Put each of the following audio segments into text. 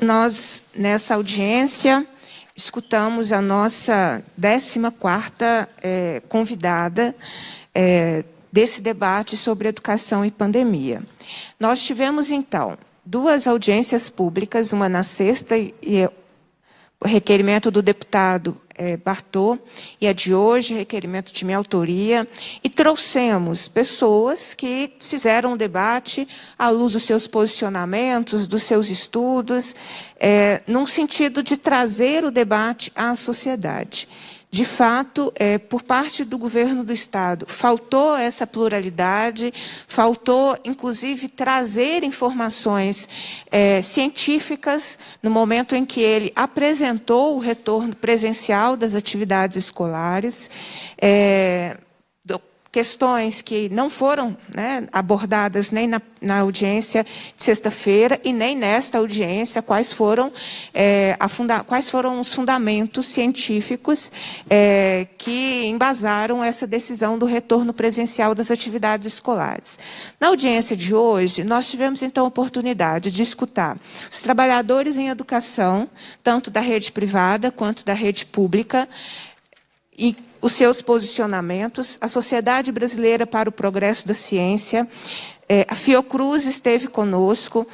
nós, nessa audiência, escutamos a nossa 14ª convidada desse debate sobre educação e pandemia. Nós tivemos, então, 2 audiências públicas, uma na sexta e o requerimento do deputado Bartô, e a de hoje, requerimento de minha autoria, e trouxemos pessoas que fizeram um debate à luz dos seus posicionamentos, dos seus estudos, num sentido de trazer o debate à sociedade. De fato, por parte do governo do Estado, faltou essa pluralidade, faltou, inclusive, trazer informações científicas no momento em que ele apresentou o retorno presencial das atividades escolares, questões que não foram abordadas nem na audiência de sexta-feira e nem nesta audiência, quais foram os fundamentos científicos que embasaram essa decisão do retorno presencial das atividades escolares. Na audiência de hoje, nós tivemos, então, a oportunidade de escutar os trabalhadores em educação, tanto da rede privada quanto da rede pública, e os seus posicionamentos, a Sociedade Brasileira para o Progresso da Ciência, a Fiocruz esteve conosco,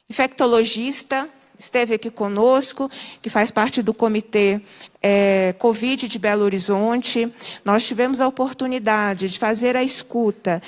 infectologista esteve aqui conosco, que faz parte do comitê Covid de Belo Horizonte. Nós tivemos a oportunidade de fazer a escuta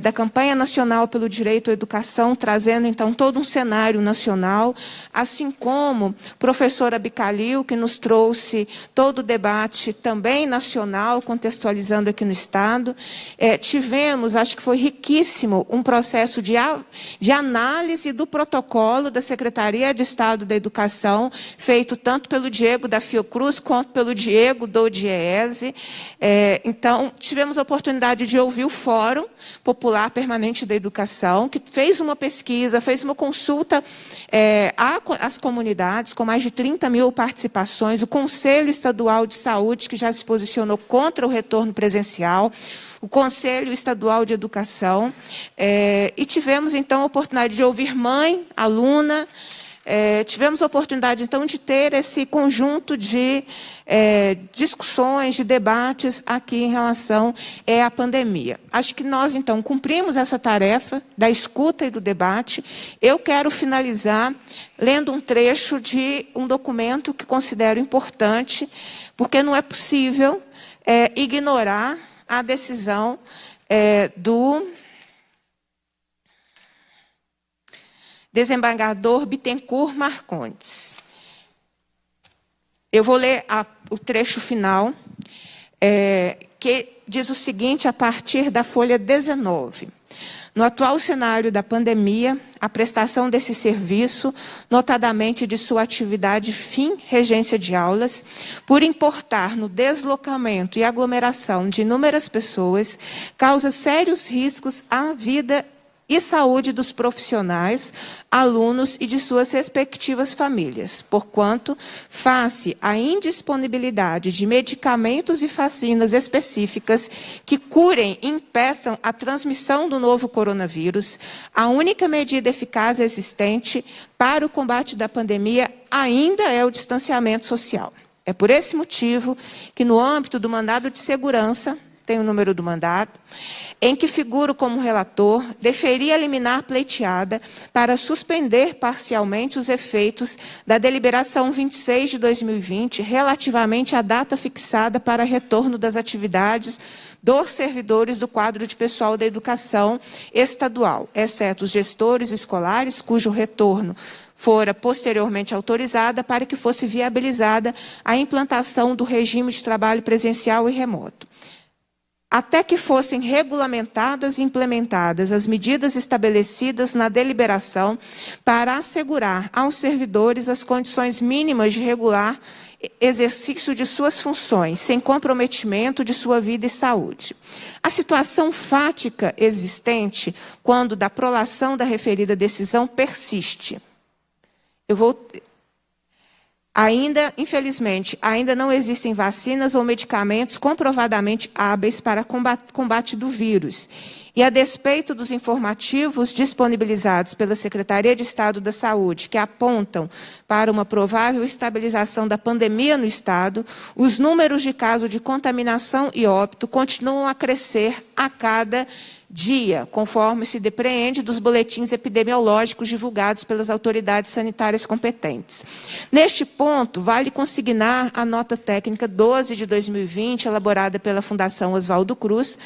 da campanha nacional pelo direito à educação, trazendo, então, todo um cenário nacional, assim como a professora Bicalil, que nos trouxe todo o debate também nacional, contextualizando aqui no Estado. Tivemos, acho que foi riquíssimo, um processo de análise do protocolo da Secretaria de Estado da Educação, feito tanto pelo Diego da Fiocruz, quanto pelo Diego do DIEESE. Então, tivemos a oportunidade de ouvir o Fórum Popular Permanente da Educação, que fez uma pesquisa, fez uma consulta às comunidades, com mais de 30 mil participações, o Conselho Estadual de Saúde, que já se posicionou contra o retorno presencial, o Conselho Estadual de Educação, e tivemos, então, a oportunidade de ouvir mãe, aluna. Tivemos a oportunidade, então, de ter esse conjunto de discussões, de debates aqui em relação à pandemia. Acho que nós, então, cumprimos essa tarefa da escuta e do debate. Eu quero finalizar lendo um trecho de um documento que considero importante, porque não é possível ignorar a decisão do desembargador Bittencourt Marcondes. Eu vou ler o trecho final, que diz o seguinte, a partir da folha 19. No atual cenário da pandemia, a prestação desse serviço, notadamente de sua atividade fim regência de aulas, por importar no deslocamento e aglomeração de inúmeras pessoas, causa sérios riscos à vida e saúde dos profissionais, alunos e de suas respectivas famílias, porquanto, face à indisponibilidade de medicamentos e vacinas específicas que curem e impeçam a transmissão do novo coronavírus, a única medida eficaz existente para o combate da pandemia ainda é o distanciamento social. É por esse motivo que, no âmbito do mandado de segurança, tem o número do mandato, em que figuro como relator, deferi a liminar pleiteada para suspender parcialmente os efeitos da deliberação 26 de 2020, relativamente à data fixada para retorno das atividades dos servidores do quadro de pessoal da educação estadual, exceto os gestores escolares, cujo retorno fora posteriormente autorizada para que fosse viabilizada a implantação do regime de trabalho presencial e remoto, até que fossem regulamentadas e implementadas as medidas estabelecidas na deliberação para assegurar aos servidores as condições mínimas de regular exercício de suas funções, sem comprometimento de sua vida e saúde. A situação fática existente, quando da prolação da referida decisão, persiste. Infelizmente, ainda não existem vacinas ou medicamentos comprovadamente hábeis para combate do vírus. E, a despeito dos informativos disponibilizados pela Secretaria de Estado da Saúde, que apontam para uma provável estabilização da pandemia no Estado, os números de casos de contaminação e óbito continuam a crescer a cada dia, conforme se depreende dos boletins epidemiológicos divulgados pelas autoridades sanitárias competentes. Neste ponto, vale consignar a nota técnica 12 de 2020, elaborada pela Fundação Oswaldo Cruz,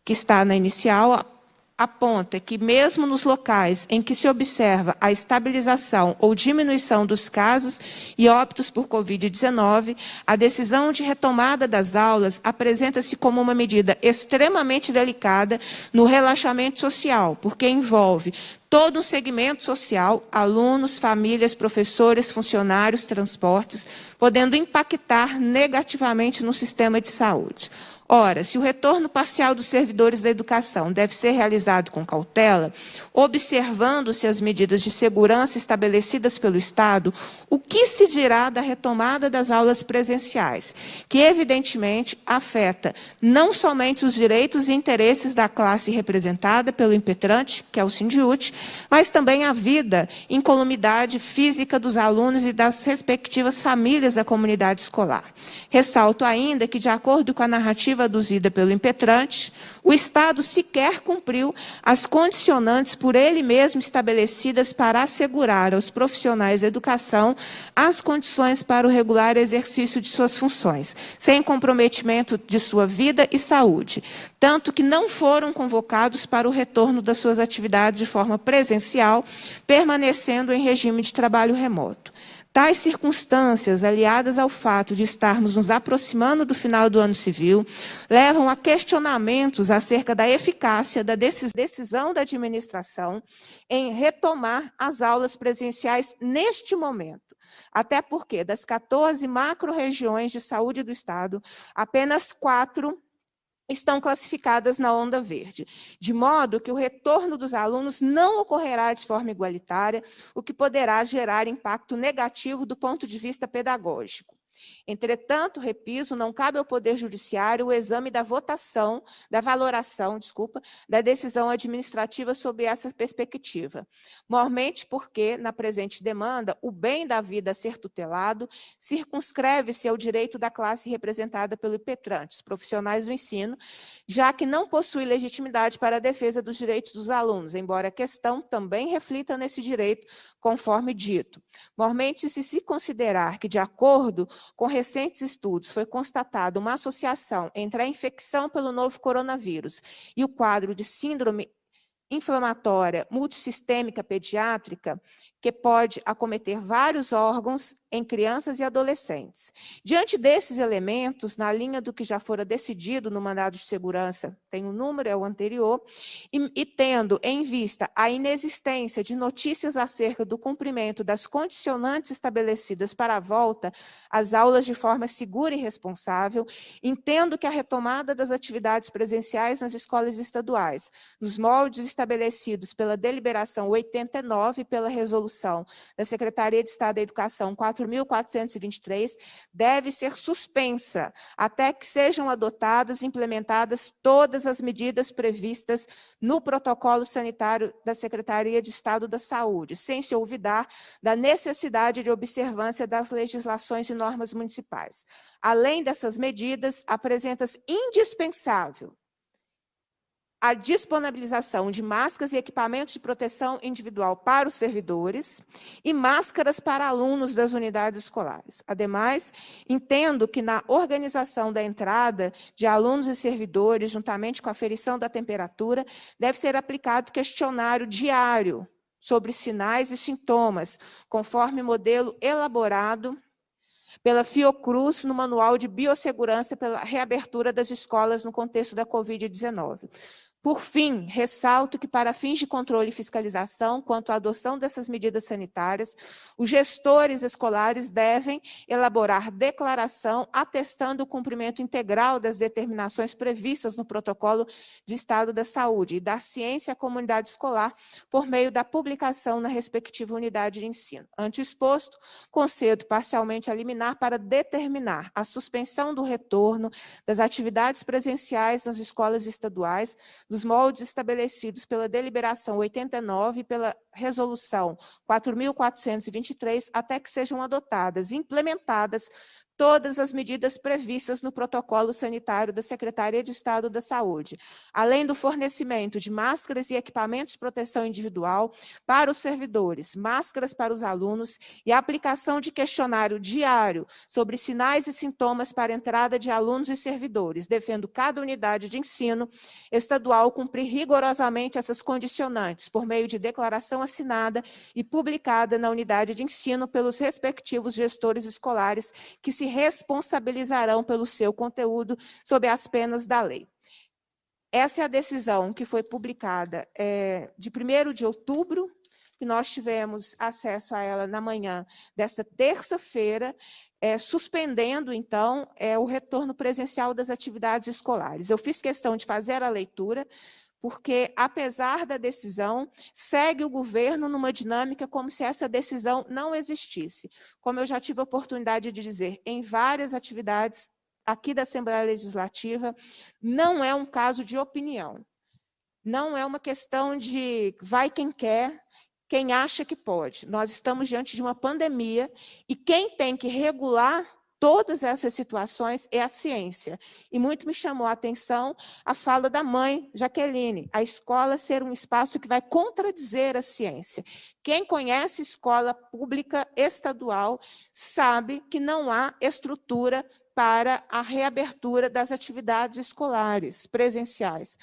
que está na inicial, aponta que, mesmo nos locais em que se observa a estabilização ou diminuição dos casos e óbitos por Covid-19, a decisão de retomada das aulas apresenta-se como uma medida extremamente delicada no relaxamento social, porque envolve todo um segmento social, alunos, famílias, professores, funcionários, transportes, podendo impactar negativamente no sistema de saúde. Ora, se o retorno parcial dos servidores da educação deve ser realizado com cautela, observando-se as medidas de segurança estabelecidas pelo Estado, o que se dirá da retomada das aulas presenciais, que evidentemente afeta não somente os direitos e interesses da classe representada pelo impetrante, que é o Sindiúte, mas também a vida e incolumidade física dos alunos e das respectivas famílias da comunidade escolar. Ressalto ainda que, de acordo com a narrativa aduzida pelo impetrante, o Estado sequer cumpriu as condicionantes por ele mesmo estabelecidas para assegurar aos profissionais da educação as condições para o regular exercício de suas funções, sem comprometimento de sua vida e saúde, tanto que não foram convocados para o retorno das suas atividades de forma presencial, permanecendo em regime de trabalho remoto. Tais circunstâncias, aliadas ao fato de estarmos nos aproximando do final do ano civil, levam a questionamentos acerca da eficácia da decisão da administração em retomar as aulas presenciais neste momento. Até porque, das 14 macro-regiões de saúde do Estado, apenas 4 estão classificadas na onda verde, de modo que o retorno dos alunos não ocorrerá de forma igualitária, o que poderá gerar impacto negativo do ponto de vista pedagógico. Entretanto, repiso, não cabe ao Poder Judiciário o exame da valoração da decisão administrativa sob essa perspectiva, mormente porque, na presente demanda, o bem da vida a ser tutelado circunscreve-se ao direito da classe representada pelo impetrante, os profissionais do ensino, já que não possui legitimidade para a defesa dos direitos dos alunos, embora a questão também reflita nesse direito, conforme dito. Mormente, se considerar que, de acordo com recentes estudos, foi constatada uma associação entre a infecção pelo novo coronavírus e o quadro de síndrome inflamatória multissistêmica pediátrica, que pode acometer vários órgãos em crianças e adolescentes. Diante desses elementos, na linha do que já fora decidido no mandado de segurança, tem um número, é o anterior, e tendo em vista a inexistência de notícias acerca do cumprimento das condicionantes estabelecidas para a volta às aulas de forma segura e responsável, entendo que a retomada das atividades presenciais nas escolas estaduais, nos moldes estabelecidos pela deliberação 89 e pela resolução da Secretaria de Estado da Educação 4.423, deve ser suspensa até que sejam adotadas e implementadas todas as medidas previstas no protocolo sanitário da Secretaria de Estado da Saúde, sem se olvidar da necessidade de observância das legislações e normas municipais. Além dessas medidas, apresenta-se indispensável a disponibilização de máscaras e equipamentos de proteção individual para os servidores e máscaras para alunos das unidades escolares. Ademais, entendo que na organização da entrada de alunos e servidores, juntamente com a aferição da temperatura, deve ser aplicado questionário diário sobre sinais e sintomas, conforme modelo elaborado pela Fiocruz no Manual de Biossegurança pela reabertura das escolas no contexto da Covid-19. Por fim, ressalto que, para fins de controle e fiscalização, quanto à adoção dessas medidas sanitárias, os gestores escolares devem elaborar declaração atestando o cumprimento integral das determinações previstas no Protocolo de Estado da Saúde e da Ciência à comunidade escolar, por meio da publicação na respectiva unidade de ensino. Ante o exposto, concedo parcialmente a liminar para determinar a suspensão do retorno das atividades presenciais nas escolas estaduais, dos moldes estabelecidos pela deliberação 89 e pela resolução 4.423, até que sejam adotadas e implementadas todas as medidas previstas no protocolo sanitário da Secretaria de Estado da Saúde, além do fornecimento de máscaras e equipamentos de proteção individual para os servidores, máscaras para os alunos e a aplicação de questionário diário sobre sinais e sintomas para entrada de alunos e servidores, devendo cada unidade de ensino estadual cumprir rigorosamente essas condicionantes, por meio de declaração assinada e publicada na unidade de ensino pelos respectivos gestores escolares, que se responsabilizarão pelo seu conteúdo sob as penas da lei. Essa é a decisão que foi publicada de 1º de outubro, que nós tivemos acesso a ela na manhã desta terça-feira, suspendendo, então, o retorno presencial das atividades escolares. Eu fiz questão de fazer a leitura, porque, apesar da decisão, segue o governo numa dinâmica como se essa decisão não existisse. Como eu já tive a oportunidade de dizer em várias atividades aqui da Assembleia Legislativa, não é um caso de opinião. Não é uma questão de vai quem quer, quem acha que pode. Nós estamos diante de uma pandemia e quem tem que regular todas essas situações é a ciência. E muito me chamou a atenção a fala da mãe, Jaqueline, a escola ser um espaço que vai contradizer a ciência. Quem conhece escola pública estadual sabe que não há estrutura para a reabertura das atividades escolares presenciais.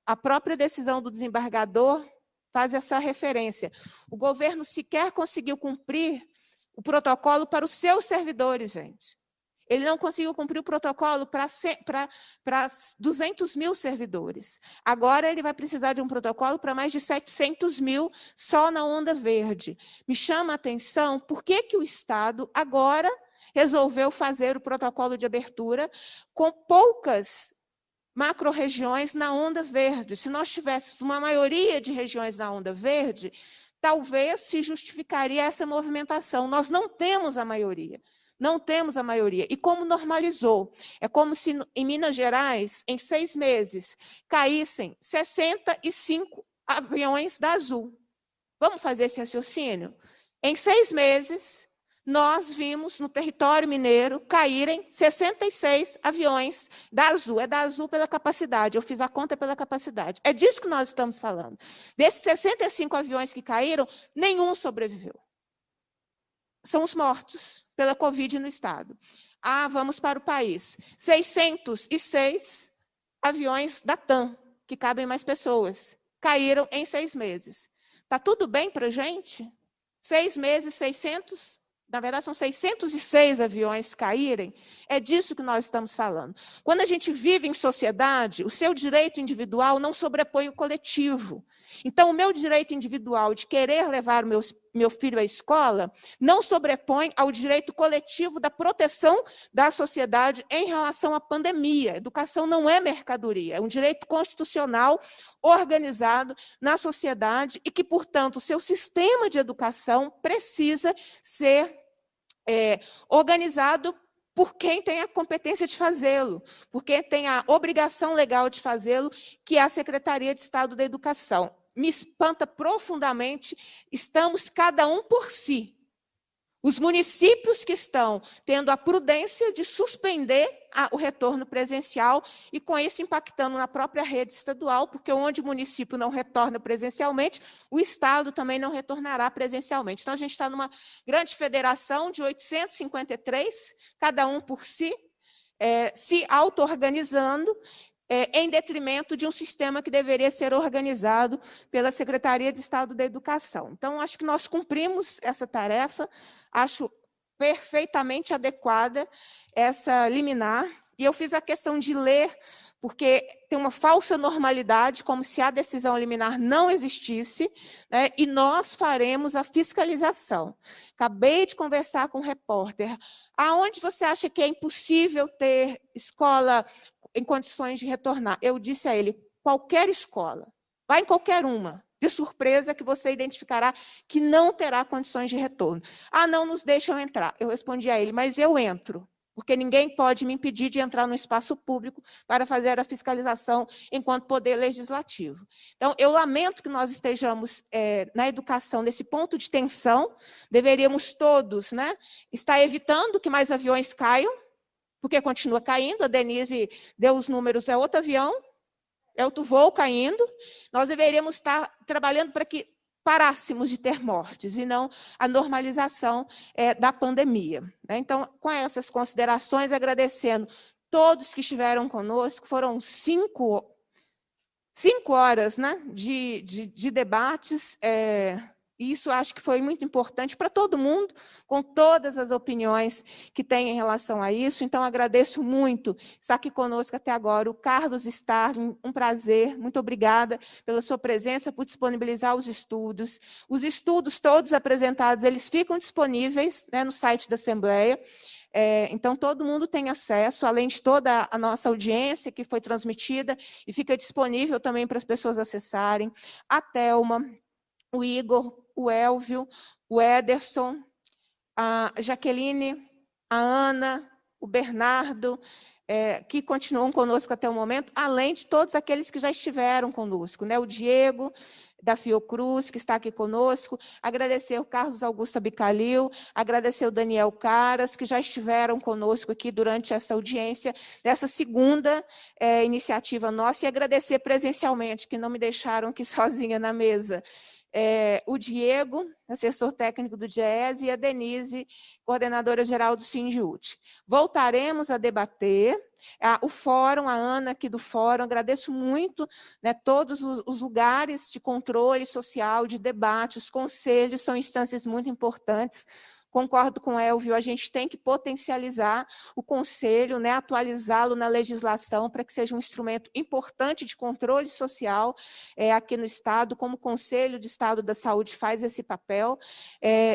A própria decisão do desembargador faz essa referência. O governo sequer conseguiu cumprir o protocolo para os seus servidores, gente. Ele não conseguiu cumprir o protocolo para 200 mil servidores. Agora ele vai precisar de um protocolo para mais de 700 mil só na onda verde. Me chama a atenção por que o Estado agora resolveu fazer o protocolo de abertura com poucas macro-regiões na onda verde. Se nós tivéssemos uma maioria de regiões na onda verde, talvez se justificaria essa movimentação. Nós não temos a maioria. Não temos a maioria. E como normalizou? É como se em Minas Gerais, em 6 meses, caíssem 65 aviões da Azul. Vamos fazer esse raciocínio? Em 6 meses, nós vimos no território mineiro caírem 66 aviões da Azul. É da Azul pela capacidade, eu fiz a conta pela capacidade. É disso que nós estamos falando. Desses 65 aviões que caíram, nenhum sobreviveu. São os mortos pela Covid no Estado. Vamos para o país. 606 aviões da TAM, que cabem mais pessoas, caíram em 6 meses. Está tudo bem para a gente? 6 meses, 600... Na verdade, são 606 aviões caírem. É disso que nós estamos falando. Quando a gente vive em sociedade, o seu direito individual não sobrepõe o coletivo. Então, o meu direito individual de querer levar meu filho à escola não sobrepõe ao direito coletivo da proteção da sociedade em relação à pandemia. Educação não é mercadoria, é um direito constitucional organizado na sociedade e que, portanto, o seu sistema de educação precisa ser organizado por quem tem a competência de fazê-lo, por quem tem a obrigação legal de fazê-lo, que é a Secretaria de Estado da Educação. Me espanta profundamente, estamos cada um por si. Os municípios que estão tendo a prudência de suspender o retorno presencial e, com isso, impactando na própria rede estadual, porque onde o município não retorna presencialmente, o Estado também não retornará presencialmente. Então, a gente está numa grande federação de 853, cada um por si, se auto-organizando, em detrimento de um sistema que deveria ser organizado pela Secretaria de Estado da Educação. Então, acho que nós cumprimos essa tarefa, acho perfeitamente adequada essa liminar E eu fiz a questão de ler, porque tem uma falsa normalidade, como se a decisão liminar não existisse, né, e nós faremos a fiscalização. Acabei de conversar com um repórter. Aonde você acha que é impossível ter escola em condições de retornar? Eu disse a ele, qualquer escola, vai em qualquer uma. De surpresa que você identificará que não terá condições de retorno. Ah, não nos deixam entrar. Eu respondi a ele, mas eu entro, porque ninguém pode me impedir de entrar no espaço público para fazer a fiscalização enquanto poder legislativo. Então, eu lamento que nós estejamos na educação nesse ponto de tensão, deveríamos todos, né, estar evitando que mais aviões caiam, porque continua caindo, a Denise deu os números, é outro avião, é outro voo caindo, nós deveríamos estar trabalhando para que parássemos de ter mortes, e não a normalização da pandemia. Né? Então, com essas considerações, agradecendo todos que estiveram conosco, foram 5 horas, né, de debates, isso acho que foi muito importante para todo mundo, com todas as opiniões que tem em relação a isso. Então, agradeço muito estar aqui conosco até agora. O Carlos Starling, um prazer, muito obrigada pela sua presença, por disponibilizar os estudos. Os estudos todos apresentados, eles ficam disponíveis, né, no site da Assembleia. Então, todo mundo tem acesso, além de toda a nossa audiência que foi transmitida, e fica disponível também para as pessoas acessarem. A Thelma, o Igor, o Elvio, o Ederson, a Jaqueline, a Ana, o Bernardo, que continuam conosco até o momento, além de todos aqueles que já estiveram conosco, né? O Diego, da Fiocruz, que está aqui conosco, agradecer o Carlos Augusto Abicalil, agradecer o Daniel Caras, que já estiveram conosco aqui durante essa audiência, dessa segunda iniciativa nossa, e agradecer presencialmente, que não me deixaram aqui sozinha na mesa, o Diego, assessor técnico do DIEESE, e a Denise, coordenadora geral do Sindiúti. Voltaremos a debater. O fórum, a Ana aqui do fórum, agradeço muito, né, todos os lugares de controle social, de debate, os conselhos são instâncias muito importantes. Concordo com o Elvio, a gente tem que potencializar o Conselho, né, atualizá-lo na legislação para que seja um instrumento importante de controle social aqui no Estado, como o Conselho de Estado da Saúde faz esse papel.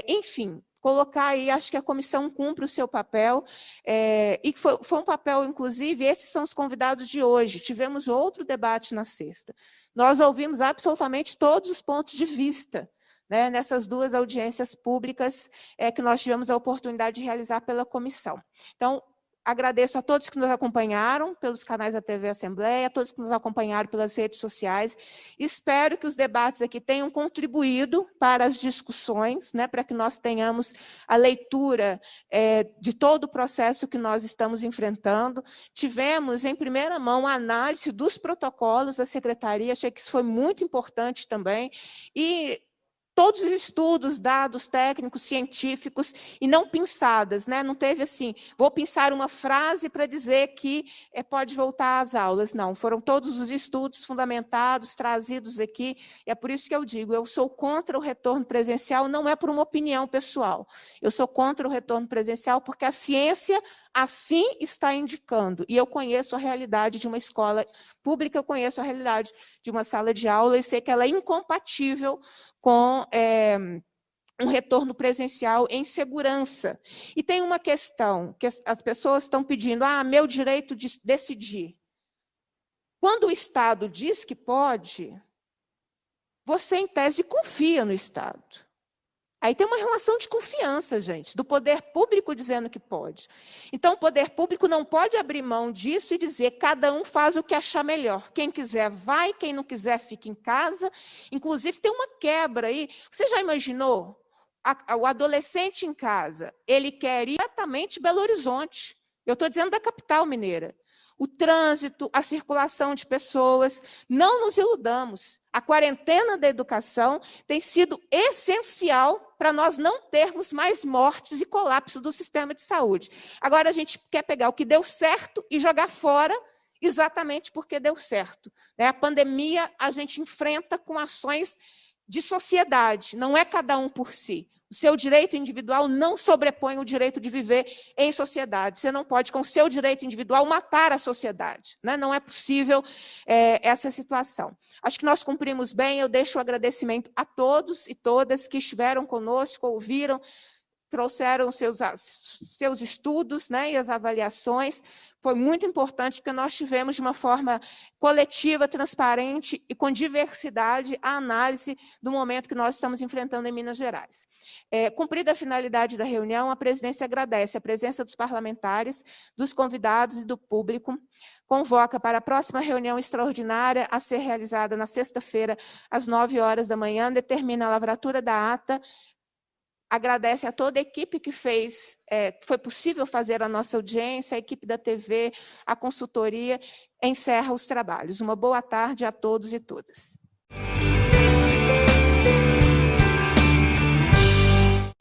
Enfim, colocar aí, acho que a comissão cumpre o seu papel, e foi um papel, inclusive, esses são os convidados de hoje. Tivemos outro debate na sexta. Nós ouvimos absolutamente todos os pontos de vista, né, nessas 2 audiências públicas que nós tivemos a oportunidade de realizar pela comissão. Então, agradeço a todos que nos acompanharam pelos canais da TV Assembleia, a todos que nos acompanharam pelas redes sociais. Espero que os debates aqui tenham contribuído para as discussões, né, para que nós tenhamos a leitura de todo o processo que nós estamos enfrentando. Tivemos, em primeira mão, a análise dos protocolos da Secretaria, achei que isso foi muito importante também, e todos os estudos, dados técnicos, científicos, e não pinçadas, né? Não teve assim, vou pinçar uma frase para dizer que pode voltar às aulas. Não, foram todos os estudos fundamentados, trazidos aqui, e é por isso que eu digo, eu sou contra o retorno presencial, não é por uma opinião pessoal, eu sou contra o retorno presencial porque a ciência assim está indicando, e eu conheço a realidade de uma escola pública, eu conheço a realidade de uma sala de aula, e sei que ela é incompatível com um retorno presencial em segurança. E tem uma questão, que as pessoas estão pedindo, meu direito de decidir. Quando o Estado diz que pode, você, em tese, confia no Estado. Aí tem uma relação de confiança, gente, do poder público dizendo que pode. Então, o poder público não pode abrir mão disso e dizer cada um faz o que achar melhor. Quem quiser vai, quem não quiser fica em casa. Inclusive, tem uma quebra aí. Você já imaginou? O adolescente em casa, ele quer ir diretamente Belo Horizonte. Eu estou dizendo da capital mineira. O trânsito, a circulação de pessoas, não nos iludamos. A quarentena da educação tem sido essencial para nós não termos mais mortes e colapso do sistema de saúde. Agora, a gente quer pegar o que deu certo e jogar fora exatamente porque deu certo. A pandemia a gente enfrenta com ações de sociedade, não é cada um por si. O seu direito individual não sobrepõe o direito de viver em sociedade. Você não pode, com o seu direito individual, matar a sociedade, né? Não é possível essa situação. Acho que nós cumprimos bem. Eu deixo o agradecimento a todos e todas que estiveram conosco, ouviram, trouxeram seus estudos, né, e as avaliações. Foi muito importante, porque nós tivemos, de uma forma coletiva, transparente e com diversidade, a análise do momento que nós estamos enfrentando em Minas Gerais. Cumprida a finalidade da reunião, a presidência agradece a presença dos parlamentares, dos convidados e do público, convoca para a próxima reunião extraordinária a ser realizada na sexta-feira, às 9 horas da manhã, determina a lavratura da ata. Agradece a toda a equipe que foi possível fazer a nossa audiência, a equipe da TV, a consultoria, encerra os trabalhos. Uma boa tarde a todos e todas.